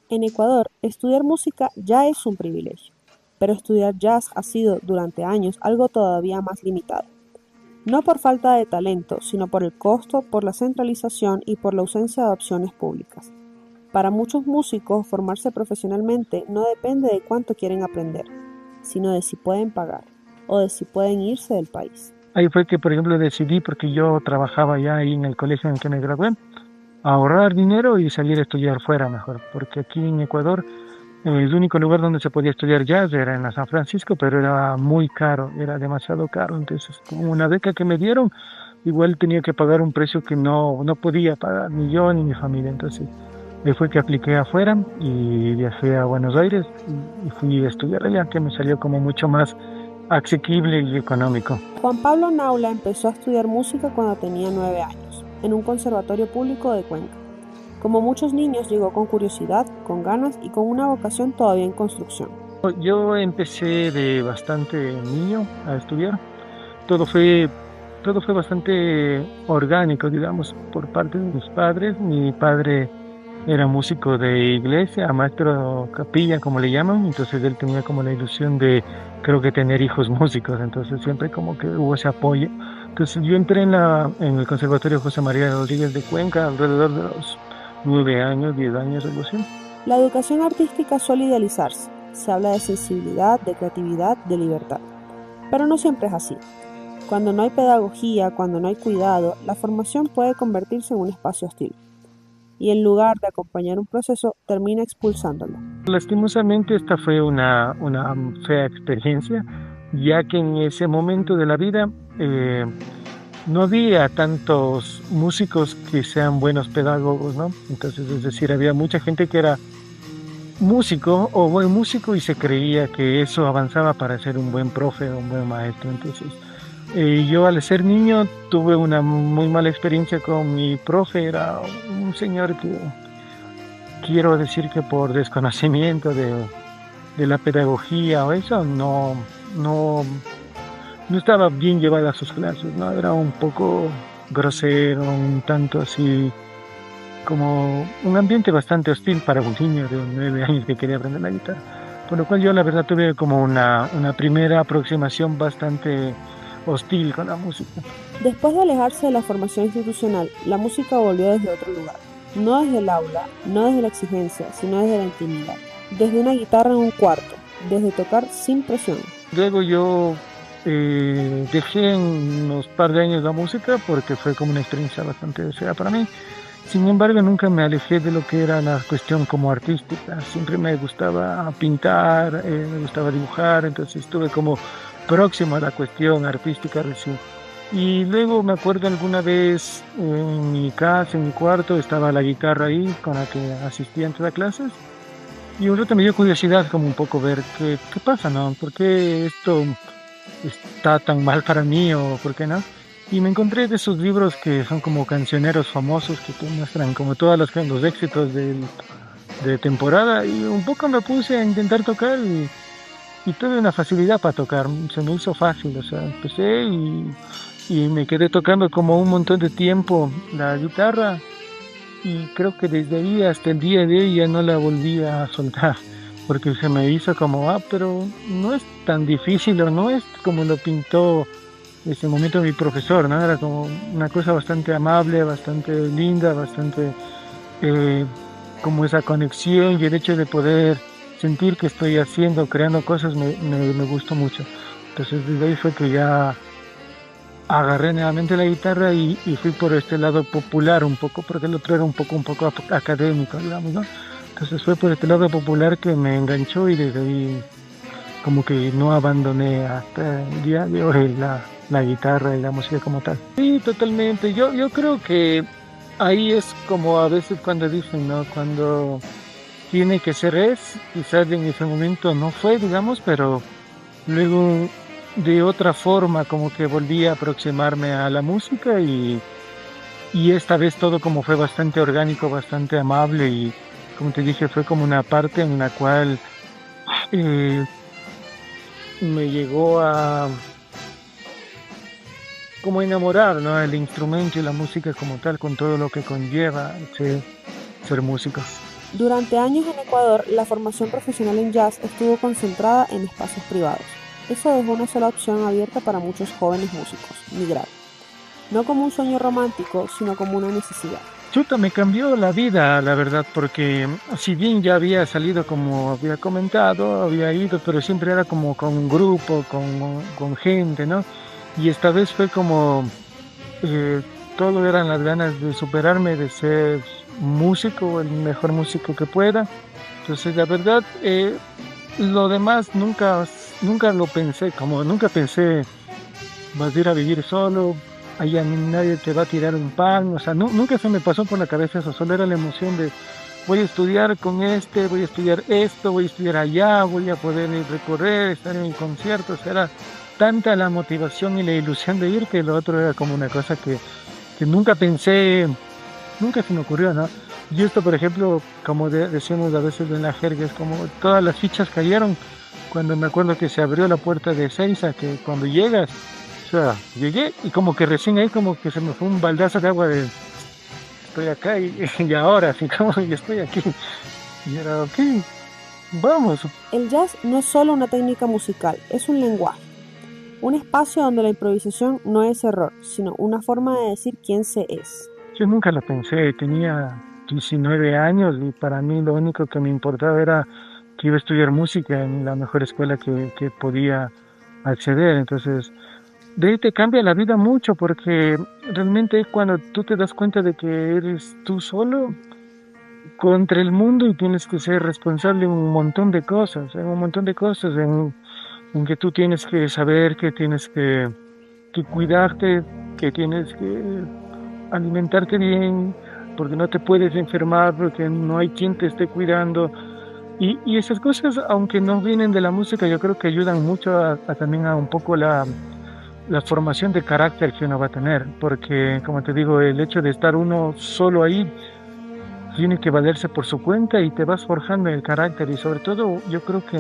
En Ecuador, estudiar música ya es un privilegio, pero estudiar jazz ha sido durante años algo todavía más limitado. No por falta de talento, sino por el costo, por la centralización y por la ausencia de opciones públicas. Para muchos músicos, formarse profesionalmente no depende de cuánto quieren aprender, sino de si pueden pagar o de si pueden irse del país. Ahí fue que, por ejemplo, decidí, porque yo trabajaba ya ahí en el colegio en el que me gradué, ahorrar dinero y salir a estudiar fuera mejor, porque aquí en Ecuador el único lugar donde se podía estudiar jazz era en la San Francisco, pero era muy caro, era demasiado caro. Entonces, con una beca que me dieron, igual tenía que pagar un precio que no podía pagar ni yo ni mi familia. Entonces, ahí fue que apliqué afuera y viajé a Buenos Aires y fui a estudiar allá, que me salió como mucho más asequible y económico. Juan Pablo Naula empezó a estudiar música cuando tenía 9 años, en un conservatorio público de Cuenca. Como muchos niños, llegó con curiosidad, con ganas y con una vocación todavía en construcción. Yo empecé de bastante niño a estudiar. Todo fue, todo fue bastante orgánico, digamos, por parte de mis padres. Mi padre era músico de iglesia, maestro capilla, como le llaman. Entonces él tenía como la ilusión de, creo que tener hijos músicos. Entonces siempre como que hubo ese apoyo. Entonces yo entré en el Conservatorio José María Rodríguez de Cuenca alrededor de los 9 años, 10 años, algo así. La educación artística suele idealizarse. Se habla de sensibilidad, de creatividad, de libertad. Pero no siempre es así. Cuando no hay pedagogía, cuando no hay cuidado, la formación puede convertirse en un espacio hostil. Y en lugar de acompañar un proceso, termina expulsándolo. Lastimosamente esta fue una fea experiencia, ya que en ese momento de la vida no había tantos músicos que sean buenos pedagogos, ¿no? Entonces, es decir, había mucha gente que era músico o buen músico y se creía que eso avanzaba para ser un buen profe o un buen maestro. Entonces, yo al ser niño tuve una muy mala experiencia con mi profe, era un señor que quiero decir que por desconocimiento de la pedagogía o eso, no, no estaba bien llevada a sus clases, ¿no? Era un poco grosero, un tanto así, como un ambiente bastante hostil para un niño de 9 años que quería aprender la guitarra. Por lo cual yo la verdad tuve como una primera aproximación bastante hostil con la música. Después de alejarse de la formación institucional, la música volvió desde otro lugar. No desde el aula, no desde la exigencia, sino desde la intimidad. Desde una guitarra en un cuarto, desde tocar sin presión. Luego yo dejé en unos par de años la música porque fue como una experiencia bastante deseada para mí. Sin embargo, nunca me alejé de lo que era la cuestión como artística. Siempre me gustaba pintar, me gustaba dibujar, entonces estuve como próximo a la cuestión artística recién. Y luego me acuerdo alguna vez en mi casa, en mi cuarto, estaba la guitarra ahí con la que asistía antes a clases. Y un rato me dio curiosidad como un poco ver qué pasa, ¿no? ¿Por qué esto está tan mal para mí o por qué no? Y me encontré de esos libros que son como cancioneros famosos que te muestran como todos los éxitos de temporada y un poco me puse a intentar tocar y tuve una facilidad para tocar, se me hizo fácil, o sea, empecé y me quedé tocando como un montón de tiempo la guitarra y creo que desde ahí hasta el día de hoy ya no la volví a soltar porque se me hizo como, pero no es tan difícil o no es como lo pintó en ese momento mi profesor, ¿no? Era como una cosa bastante amable, bastante linda, bastante eh, como esa conexión y el hecho de poder sentir que estoy haciendo, creando cosas, me gustó mucho. Entonces desde ahí fue que ya agarré nuevamente la guitarra y fui por este lado popular un poco, porque el otro era un poco académico, digamos, ¿no? Entonces fue por este lado popular que me enganchó y desde ahí como que no abandoné hasta el día de hoy la guitarra y la música como tal. Sí, totalmente. Yo creo que ahí es como a veces cuando dicen, ¿no? Cuando tiene que ser es, quizás en ese momento no fue, digamos, pero luego de otra forma como que volví a aproximarme a la música y esta vez todo como fue bastante orgánico, bastante amable y como te dije fue como una parte en la cual eh, me llegó a como enamorar, ¿no? El instrumento y la música como tal, con todo lo que conlleva ser músico. Durante años en Ecuador, la formación profesional en jazz estuvo concentrada en espacios privados. Eso dejó una sola opción abierta para muchos jóvenes músicos: migrar. No como un sueño romántico, sino como una necesidad. Chuta, me cambió la vida, la verdad, porque si bien ya había salido, como había comentado, había ido, pero siempre era como con un grupo, con gente, ¿no? Y esta vez fue como, eh, todo eran las ganas de superarme, de ser músico, el mejor músico que pueda. Entonces, la verdad, lo demás nunca lo pensé, como nunca pensé, vas a ir a vivir solo, allá nadie te va a tirar un pan, o sea, nunca se me pasó por la cabeza eso, solo era la emoción de voy a estudiar con este, voy a estudiar esto, voy a estudiar allá, voy a poder ir recorrer, estar en conciertos, era tanta la motivación y la ilusión de ir que lo otro era como una cosa que nunca pensé, nunca se me ocurrió, ¿no? Y esto, por ejemplo, como decíamos a veces en la jerga, es como todas las fichas cayeron cuando me acuerdo que se abrió la puerta de Seiza, que cuando llegas, o sea, llegué y como que recién ahí como que se me fue un baldazo de agua de estoy acá y ahora, así como ya estoy aquí. Y era, ok, vamos. El jazz no es solo una técnica musical, es un lenguaje. Un espacio donde la improvisación no es error, sino una forma de decir quién se es. Yo nunca lo pensé, tenía 19 años y para mí lo único que me importaba era que iba a estudiar música en la mejor escuela que podía acceder. Entonces, de ahí te cambia la vida mucho porque realmente es cuando tú te das cuenta de que eres tú solo contra el mundo y tienes que ser responsable de un montón de cosas, en un montón de cosas, en que tú tienes que saber que tienes que cuidarte, que tienes que alimentarte bien, porque no te puedes enfermar, porque no hay quien te esté cuidando. Y esas cosas, aunque no vienen de la música, yo creo que ayudan mucho a también a un poco la formación de carácter que uno va a tener, porque como te digo, el hecho de estar uno solo ahí tiene que valerse por su cuenta y te vas forjando el carácter y sobre todo yo creo que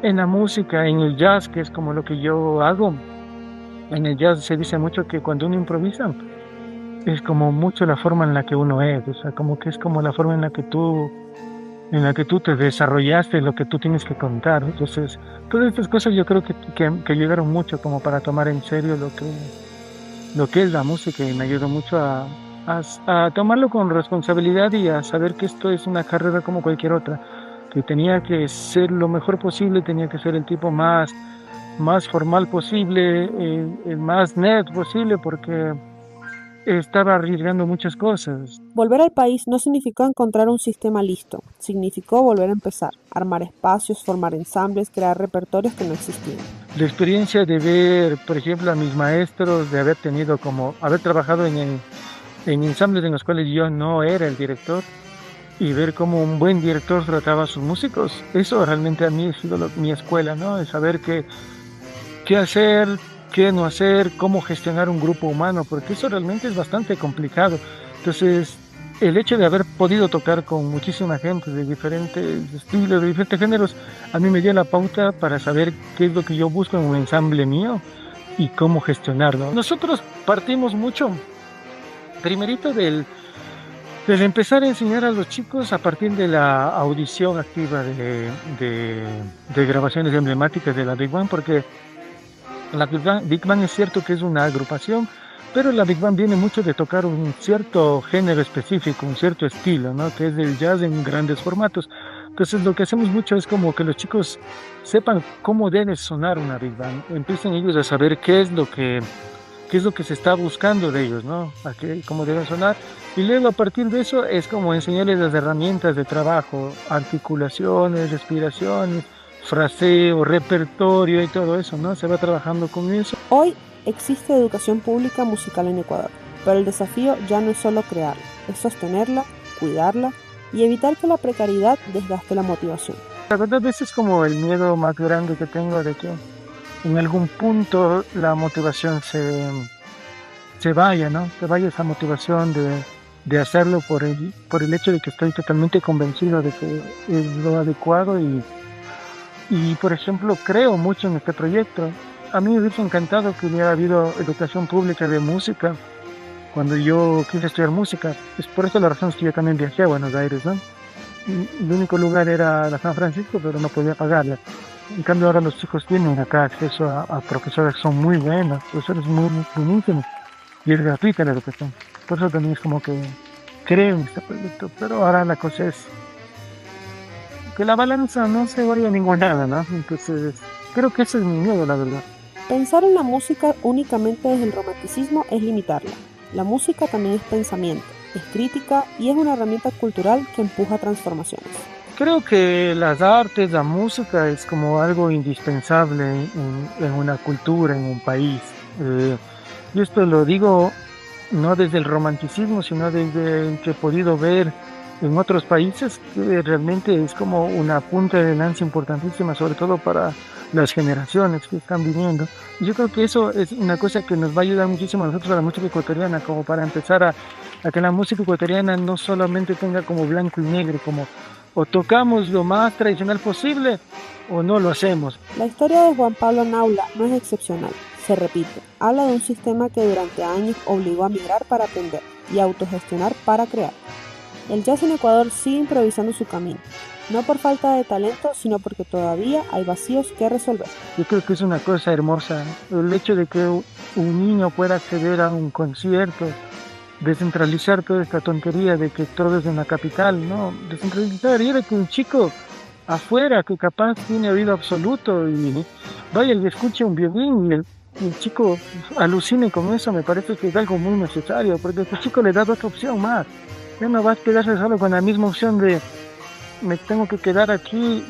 en la música, en el jazz, que es como lo que yo hago, en el jazz se dice mucho que cuando uno improvisa es como mucho la forma en la que uno es, o sea, como que es como la forma en la que tú te desarrollaste, lo que tú tienes que contar. Entonces, todas estas cosas yo creo que ayudaron mucho como para tomar en serio lo que es la música y me ayudó mucho a tomarlo con responsabilidad y a saber que esto es una carrera como cualquier otra, que tenía que ser lo mejor posible, tenía que ser el tipo más formal posible, el más nerd posible, porque estaba arriesgando muchas cosas. Volver al país no significó encontrar un sistema listo, significó volver a empezar, armar espacios, formar ensambles, crear repertorios que no existían. La experiencia de ver, por ejemplo, a mis maestros, de haber trabajado en ensambles en los cuales yo no era el director y ver cómo un buen director trataba a sus músicos, eso realmente a mí ha sido mi escuela, ¿no? El saber qué hacer, qué no hacer, cómo gestionar un grupo humano, porque eso realmente es bastante complicado. Entonces, el hecho de haber podido tocar con muchísima gente de diferentes estilos, de diferentes géneros, a mí me dio la pauta para saber qué es lo que yo busco en un ensamble mío y cómo gestionarlo. Nosotros partimos mucho, primerito del empezar a enseñar a los chicos a partir de la audición activa de grabaciones emblemáticas de la Big Band, porque la Big Band es cierto que es una agrupación, pero la Big Band viene mucho de tocar un cierto género específico, un cierto estilo, ¿no? Que es el jazz en grandes formatos. Entonces lo que hacemos mucho es como que los chicos sepan cómo debe sonar una Big Band, empiecen ellos a saber qué es lo que se está buscando de ellos, ¿no? Cómo deben sonar. Y luego a partir de eso es como enseñarles las herramientas de trabajo, articulaciones, respiraciones, fraseo, repertorio y todo eso, ¿no? Se va trabajando con eso. Hoy existe educación pública musical en Ecuador, pero el desafío ya no es solo crearla, es sostenerla, cuidarla y evitar que la precariedad desgaste la motivación. La verdad, ese es como el miedo más grande que tengo de que en algún punto la motivación se vaya, ¿no? Se vaya esa motivación de hacerlo por el hecho de que estoy totalmente convencido de que es lo adecuado y por ejemplo, creo mucho en este proyecto. A mí me hubiese encantado que hubiera habido educación pública de música cuando yo quise estudiar música. Es por eso la razón es que yo también viajé a Buenos Aires, ¿no? el único lugar era la San Francisco, pero no podía pagarla. En cambio ahora los chicos tienen acá acceso a profesores que son muy buenos, profesores muy buenísimos, y es gratuita la educación. Por eso también es como que creo en este proyecto, pero ahora la cosa es que la balanza no se varía a ningún lado, ¿no? Entonces, creo que ese es mi miedo, la verdad. Pensar en la música únicamente desde el romanticismo es limitarla. La música también es pensamiento, es crítica y es una herramienta cultural que empuja transformaciones. Creo que las artes, la música es como algo indispensable en una cultura, en un país. Eh, y esto lo digo no desde el romanticismo, sino desde que he podido ver en otros países, que realmente es como una punta de lanza importantísima, sobre todo para las generaciones que están viniendo. Y yo creo que eso es una cosa que nos va a ayudar muchísimo a nosotros, a la música ecuatoriana, como para empezar a que la música ecuatoriana no solamente tenga como blanco y negro, como o tocamos lo más tradicional posible o no lo hacemos. La historia de Juan Pablo Naula no es excepcional, se repite. Habla de un sistema que durante años obligó a migrar para aprender y a autogestionar para crear. El jazz en Ecuador sigue improvisando su camino, no por falta de talento, sino porque todavía hay vacíos que resolver. Yo creo que es una cosa hermosa, ¿no? El hecho de que un niño pueda acceder a un concierto, descentralizar toda esta tontería de que todo es en la capital, ¿no? Descentralizar y era que un chico afuera que capaz tiene oído absoluto y vaya y escuche un violín y el chico alucine con eso, me parece que es algo muy necesario, porque a este chico le da otra opción más. Ya no va a quedarse solo con la misma opción de me tengo que quedar aquí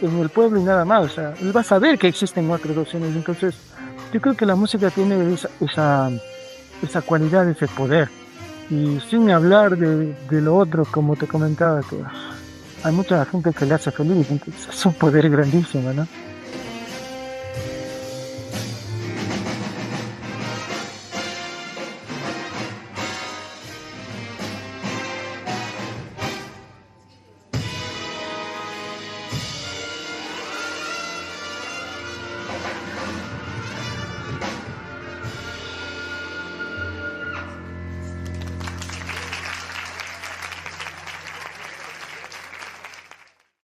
en el pueblo y nada más. O sea, él va a saber que existen otras opciones. Entonces, yo creo que la música tiene esa cualidad, ese poder. Y sin hablar de lo otro, como te comentaba, que hay mucha gente que le hace feliz, entonces es un poder grandísimo, ¿no?